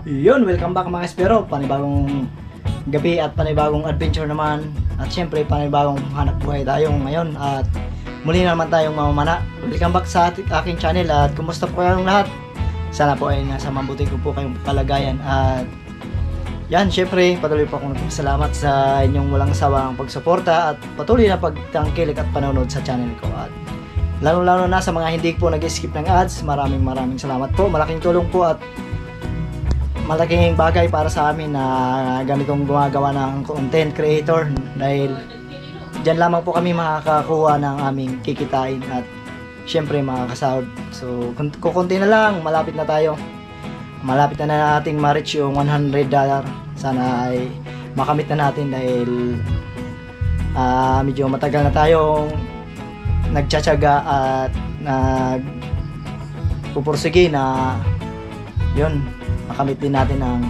Yun, welcome back mga espero. Panibagong gabi at panibagong adventure naman. At syempre panibagong hanap buhay tayo ngayon. At muli na naman tayong mamamana. Welcome back sa aking channel. At kumusta po kayong lahat? Sana po ay nasa mabuti ko po kayong kalagayan. At yan, syempre patuloy po akong nagpasalamat sa inyong walang sawang pagsuporta at patuloy na pagtangkilik at panonood sa channel ko. At lalo na sa mga hindi po nag-skip ng ads, maraming salamat po. Malaking tulong po at malaking bagay para sa amin na ganitong gumagawa ng content creator, dahil dyan lamang po kami makakakuha ng aming kikitain at syempre makakasahod. So kukunti na lang, malapit na tayo, malapit na nating ma-reach yung $100. Sana ay makamit na natin dahil medyo matagal na tayong nagtsatsaga at nagpupursige na yun, makamit din natin ang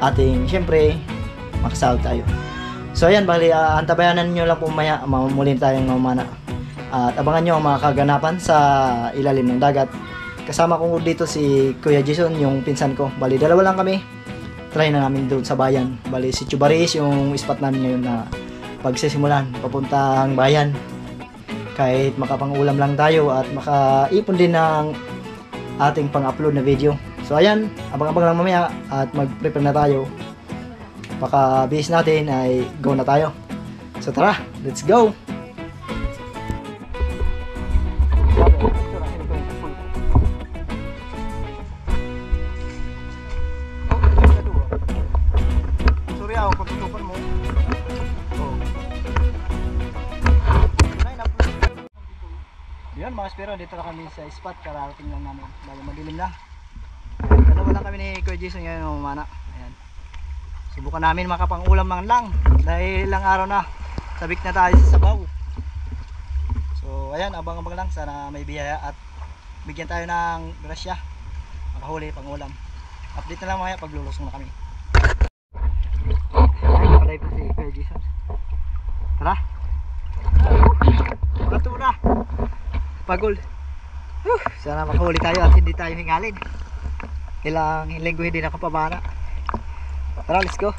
ating, syempre makasahod tayo. So ayan, bali antabayanan nyo lang po maya, mamuli tayong mamana at abangan nyo ang mga kaganapan sa ilalim ng dagat. Kasama ko dito si Kuya Jason, yung pinsan ko. Bali dalawa lang kami, try na namin doon sa bayan. Bali si Chubaris yung spot namin ngayon na pagsisimulan papuntang bayan, kahit makapangulam lang tayo at makaipon din ng ating pang-upload na video. So ayan, abang-abang lang mamaya at mag-prepare na tayo. Baka bihis natin ay go na tayo. So tara, let's go! Sorry ako kung tutupan mo. Yun mga espero, dito na kami sa spot. Kararating lang namin, bago madilim na. Dalawa lang kami ni Kuya Jason ngayon mamamana. Ayan, subukan namin makapangulam man lang dahil ilang araw na sabik na tayo sa sabaw. So ayan, abang-abang lang, sana may biyaya at bigyan tayo ng grasya makahuli pangulam. Update na lang mamaya pag lulusong na kami. Ay, nakalay po si Kuya Jason. Tara, pagato na pagol. Sana makahuli tayo at hindi tayo hingalin. Ilang linggo hindi nakapabana. Tara, let's go.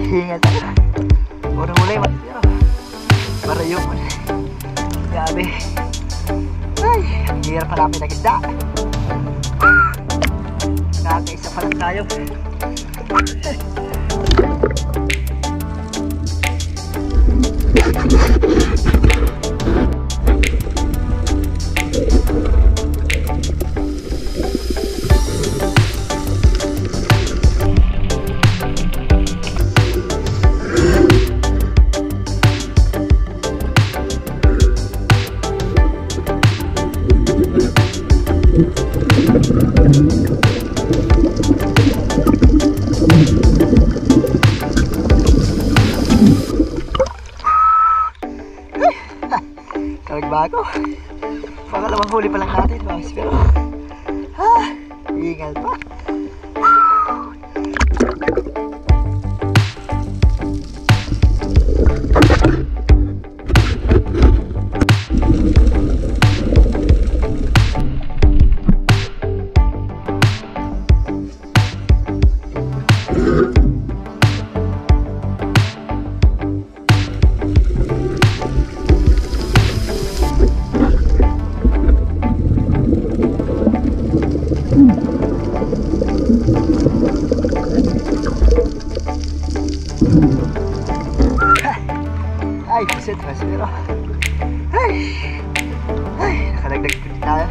Hingal tayo. Unang-ulay matitira. Para yung grabe. Ay, ang hirap hanapin ng isda. Nakakaisa pa lang tayo. Kalagbago. Pangalawang huli pa lang natin, mga spero. Ingal pa. Ay, pusit, mas pero. Ay, nakalagdag pa din tayo.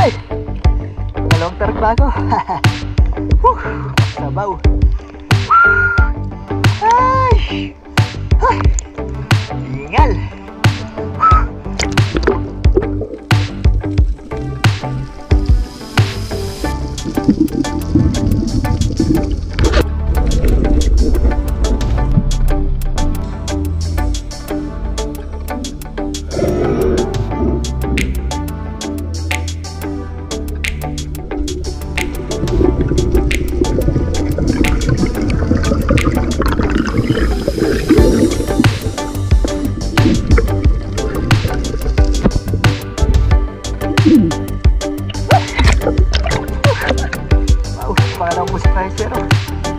Ay, dalawang tarak bago. Sabaw. Ay, ingal. Mga daw musik tayo pero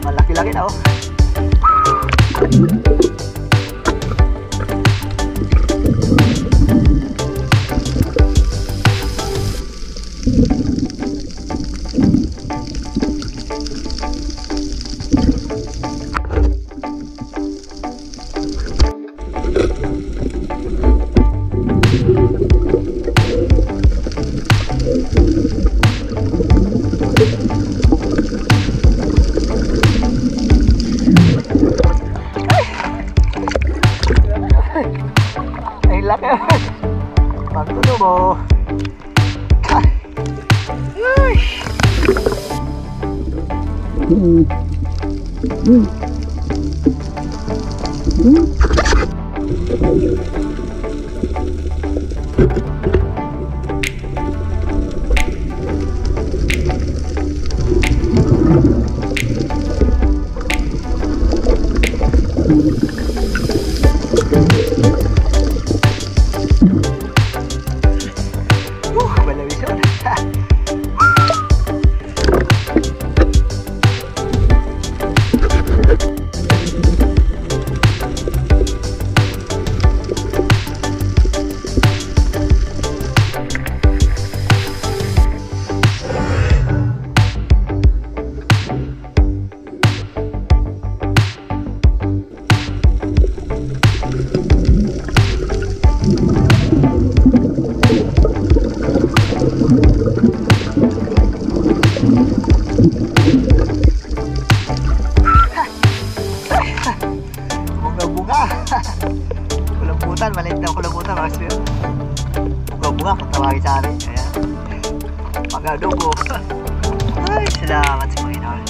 malaki-laki na oh. Ay, laki. Pagtulo mo. Ay. Balawisan. Bunga-bunga. Kulambutan, maliit na kulambutan mga spiro. Bunga-bunga kung tawagin sa amin. Ayan. Mag-adobo. Ay, salamat sa Panginoon.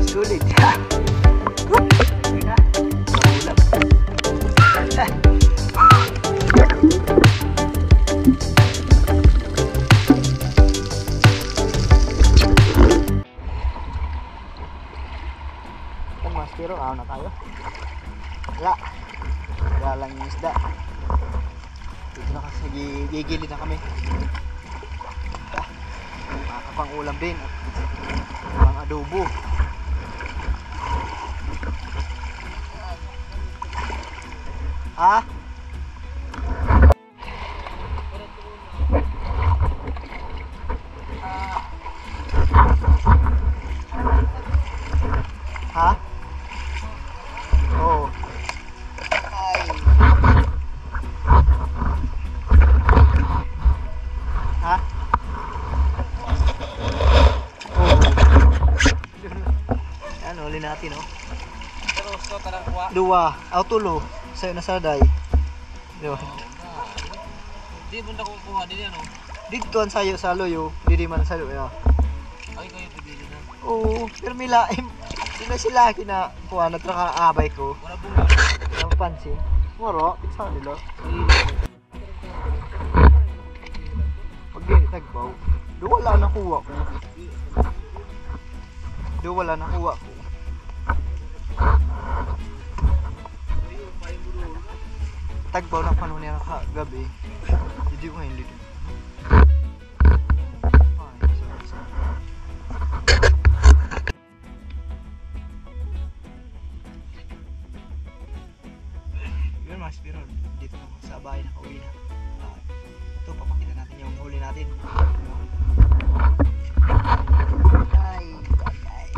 Sulit. Mas pero na tayo. Wala lang yung isda. Dito na kasi gigilid na kami. Makakapang ulam din at pang adobo. Ha? Ha? Oo. Ay. Ha? Oo. Yan, huli natin, oh. Pero gusto ka lang kuha. Dua. Tulo. Sa'yo na saday. Diba? Di mo na kukuha din yan, oh. Dito ang sayo sa loyo. Didi man sayo. Ya. Ay, kayo pibili na. Oo. Pero may laim. Sila na kuha na abay ko. Wala bunga. Ang pansin. Moro. Pizza nila. Pag di tagbaw. Do wala nakuha ko. Do wala nakuha ko. Tagbaw ng panon niya kagabi. Hindi ko hindi. Yun mas pero dito sa bahay nakauwi na. Ito papakita natin yung huli natin. Ay, ay.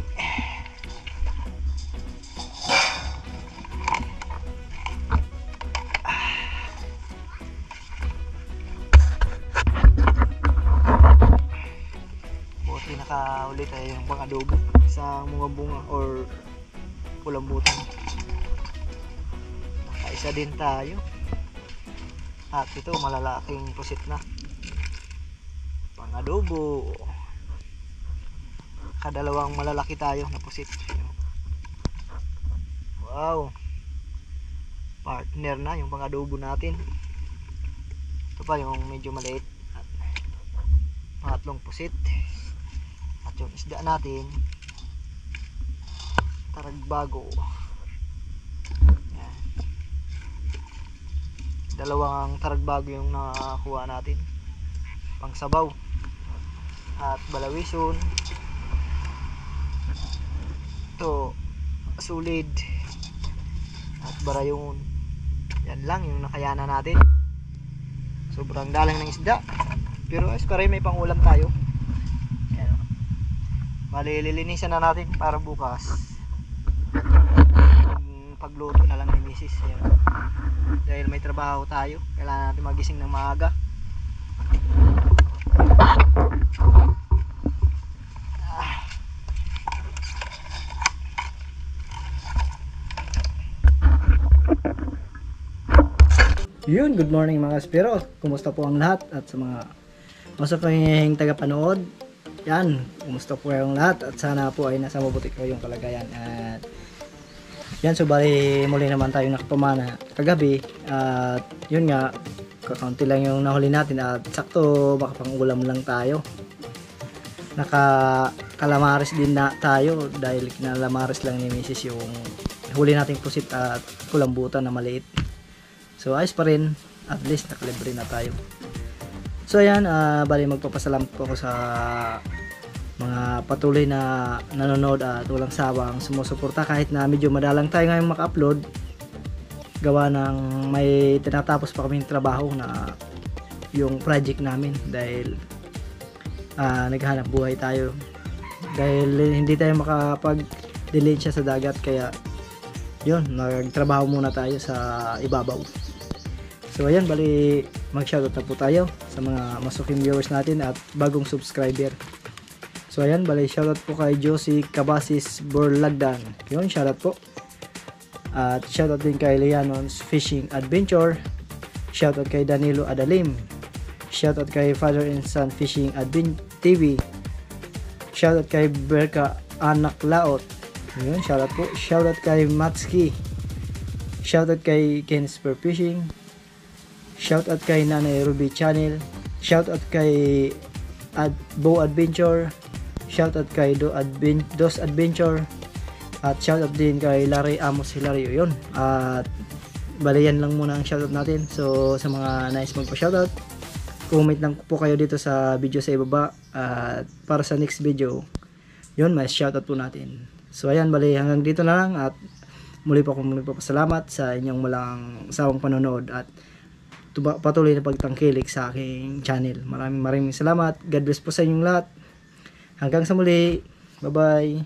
Buti nakahuli tayo yung pang adobo sa mga bunga or kulambutan. Isa din tayo at ito malalaking pusit na pang adobo. Kadalawang malalaki tayo na pusit. Wow, partner na yung pang adobo natin. Ito pa yung medyo maliit at pangatlong pusit at yung isda natin taragbago. Dalawang taragbago yung nakakuha natin pang sabaw at balawison. Ito sulid at barayon. Yan lang yung nakayana natin. Sobrang dalang ng isda pero para may pangulam tayo. Yan. Bali lilinisan na natin para bukas pagluto na lang ni Mrs. Yan. Dahil may trabaho tayo, kailangan natin magising ng maaga. Yun, good morning mga aspiro. Kumusta po ang lahat at sa mga masupangihing tagapanood. Yan, kumusta po kayong lahat at sana po ay nasa mabuti kayong kalagayan. At yan, so bali muli naman tayo nakapamana kagabi at yun nga, kakaunti lang yung nahuli natin at sakto makapangulam lang tayo. Nakakalamaris din na tayo dahil kinalamaris lang ni Mrs. yung huli nating pusit at kulambutan na maliit. So ayos pa rin, at least nakalibre na tayo. So ayan, bali magpapasalamat po ako sa mga patuloy na nanonood at walang sawang sumusuporta kahit na medyo madalang tayo ngayon maka-upload gawa ng may tinatapos pa kaming trabaho na yung project namin dahil naghahanap buhay tayo dahil hindi tayo makapag-delete siya sa dagat kaya yun, nagtrabaho muna tayo sa ibabaw. So ayan, bali mag-shoutout na po tayo sa mga masuking viewers natin at bagong subscriber. So ayan, bali shoutout po kay Josie Cabasis Borlagdan. Yun, shoutout po. At shoutout din kay Leonon's Fishing Adventure. Shoutout kay Danilo Adalim. Shoutout kay Father and Son Fishing TV. Shoutout kay Berka Anak Laot. Yun, shoutout po. Shoutout kay Matski. Shoutout kay Ken's Per Fishing. Shoutout kay Nanay Ruby Channel. Shoutout kay Bo Adventure. Shoutout kay Dos Adventure. At shoutout din kay Larry Amos Hilario. Yun. At bali yan lang muna ang shoutout natin. So sa mga nais magpa-shoutout, comment lang po kayo dito sa video sa ibaba, at para sa next video yun, may shoutout po natin. So ayan, bali hanggang dito na lang, at muli po akong nagpapasalamat sa inyong walang sawang panonood at patuloy na pagtangkilik sa aking channel. Maraming salamat. God bless po sa inyong lahat. Hanggang sa muli. Bye bye.